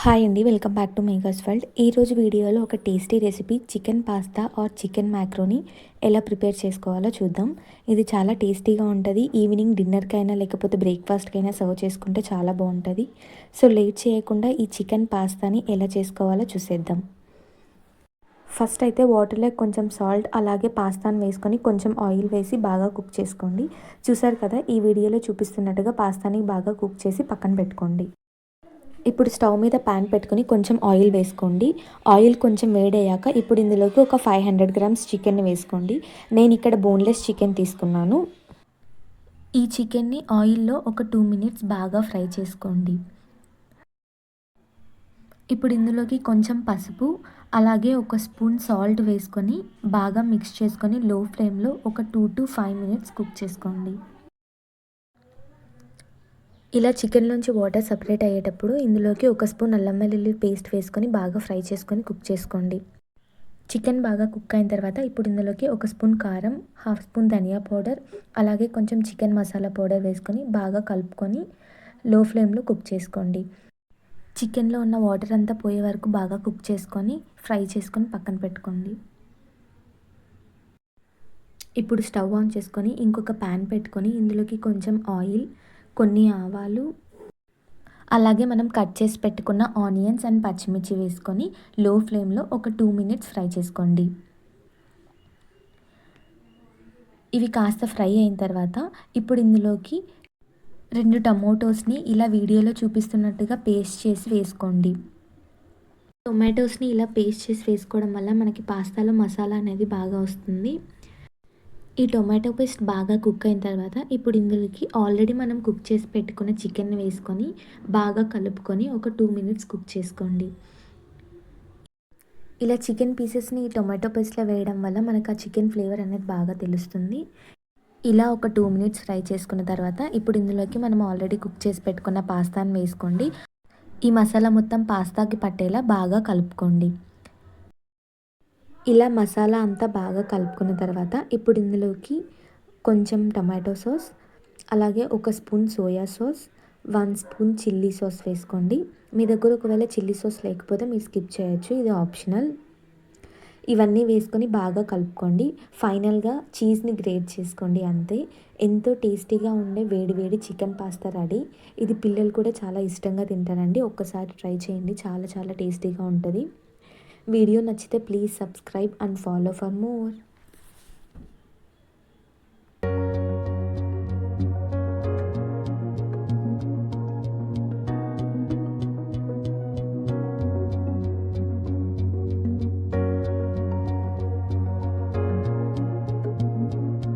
Hi అండి, welcome back to makers world. ఈరోజు వీడియోలో ఒక tasty recipe chicken pasta or chicken macaroni ఎలా ప్రిపేర్ చేసుకోవాలో చూద్దాం. ఇది చాలా టేస్టీగా ఉంటుంది. ఈవినింగ్ డిన్నర్కైనా లేకపోతే బ్రేక్ఫాస్ట్కైనా సర్వ్ చేసుకుంటే చాలా బాగుంటుంది. సో లేట్ చేయకుండా ఈ చికెన్ పాస్తాని ఎలా చేసుకోవాలో చూసేద్దాం. ఫస్ట్ అయితే వాటర్లో కొంచెం సాల్ట్ అలాగే పాస్తాను వేసుకొని కొంచెం ఆయిల్ వేసి బాగా కుక్ చేసుకోండి. చూసారు కదా, ఈ వీడియోలో చూపిస్తున్నట్టుగా పాస్తాని బాగా కుక్ చేసి పక్కన పెట్టుకోండి. ఇప్పుడు స్టవ్ మీద ప్యాన్ పెట్టుకొని కొంచెం ఆయిల్ వేసుకోండి. ఆయిల్ కొంచెం వేడయ్యాక ఇప్పుడు ఇందులోకి ఒక 500 గ్రామ్స్ చికెన్ వేసుకోండి. నేను ఇక్కడ బోన్లెస్ చికెన్ తీసుకున్నాను. ఈ చికెన్ని ఆయిల్లో ఒక 2 మినిట్స్ బాగా ఫ్రై చేసుకోండి. ఇప్పుడు ఇందులోకి కొంచెం పసుపు అలాగే ఒక స్పూన్ సాల్ట్ వేసుకొని బాగా మిక్స్ చేసుకొని లో ఫ్లేమ్లో ఒక 2 to 5 మినిట్స్ కుక్ చేసుకోండి. ఇలా చికెన్లోంచి వాటర్ సపరేట్ అయ్యేటప్పుడు ఇందులోకి ఒక స్పూన్ అల్లం వెల్లుల్లి పేస్ట్ వేసుకొని బాగా ఫ్రై చేసుకొని కుక్ చేసుకోండి. చికెన్ బాగా కుక్ అయిన తర్వాత ఇప్పుడు ఇందులోకి ఒక స్పూన్ కారం, హాఫ్ స్పూన్ ధనియా పౌడర్ అలాగే కొంచెం చికెన్ మసాలా పౌడర్ వేసుకొని బాగా కలుపుకొని లో ఫ్లేమ్లో కుక్ చేసుకోండి. చికెన్లో ఉన్న వాటర్ అంతా పోయే వరకు బాగా కుక్ చేసుకొని ఫ్రై చేసుకొని పక్కన పెట్టుకోండి. ఇప్పుడు స్టవ్ ఆన్ చేసుకొని ఇంకొక ప్యాన్ పెట్టుకొని ఇందులోకి కొంచెం ఆయిల్, కొన్ని ఆవాలు అలాగే మనం కట్ చేసి పెట్టుకున్న ఆనియన్స్ అండ్ పచ్చిమిర్చి వేసుకొని లో ఫ్లేమ్లో ఒక 2 మినిట్స్ ఫ్రై చేసుకోండి. ఇవి కాస్త ఫ్రై అయిన తర్వాత ఇప్పుడు ఇందులోకి 2 టమోటోస్ని ఇలా వీడియోలో చూపిస్తున్నట్టుగా పేస్ట్ చేసి వేసుకోండి. టొమాటోస్ని ఇలా పేస్ట్ చేసి వేసుకోవడం వల్ల మనకి పాస్తాలో మసాలా అనేది బాగా వస్తుంది. ఈ టొమాటో పేస్ట్ బాగా కుక్ అయిన తర్వాత ఇప్పుడు ఇందులోకి ఆల్రెడీ మనం కుక్ చేసి పెట్టుకున్న చికెన్ వేసుకొని బాగా కలుపుకొని ఒక 2 మినిట్స్ కుక్ చేసుకోండి. ఇలా చికెన్ పీసెస్ని ఈ టొమాటో పేస్ట్లో వేయడం వల్ల మనకు ఆ చికెన్ ఫ్లేవర్ అనేది బాగా తెలుస్తుంది. ఇలా ఒక 2 మినిట్స్ ఫ్రై చేసుకున్న తర్వాత ఇప్పుడు ఇందులోకి మనం ఆల్రెడీ కుక్ చేసి పెట్టుకున్న పాస్తాను వేసుకోండి. ఈ మసాలా మొత్తం పాస్తాకి పట్టేలా బాగా కలుపుకోండి. ఇలా మసాలా అంతా బాగా కలుపుకున్న తర్వాత ఇప్పుడు ఇందులోకి కొంచెం టమాటో సాస్ అలాగే ఒక spoon soya sauce, 1 spoon chilli sauce వేసుకోండి. మీ దగ్గర ఒకవేళ చిల్లీ సాస్ లేకపోతే మీరు స్కిప్ చేయొచ్చు, ఇది ఆప్షనల్. ఇవన్నీ వేసుకొని బాగా కలుపుకోండి. ఫైనల్గా చీజ్ని గ్రేట్ చేసుకోండి. అంతే, ఎంతో టేస్టీగా ఉండే వేడి వేడి చికెన్ పాస్తా రెడీ. ఇది పిల్లలు కూడా చాలా ఇష్టంగా తింటారండి. ఒక్కసారి ట్రై చేయండి, చాలా చాలా టేస్టీగా ఉంటుంది. వీడియో నచ్చితే please subscribe and follow for more.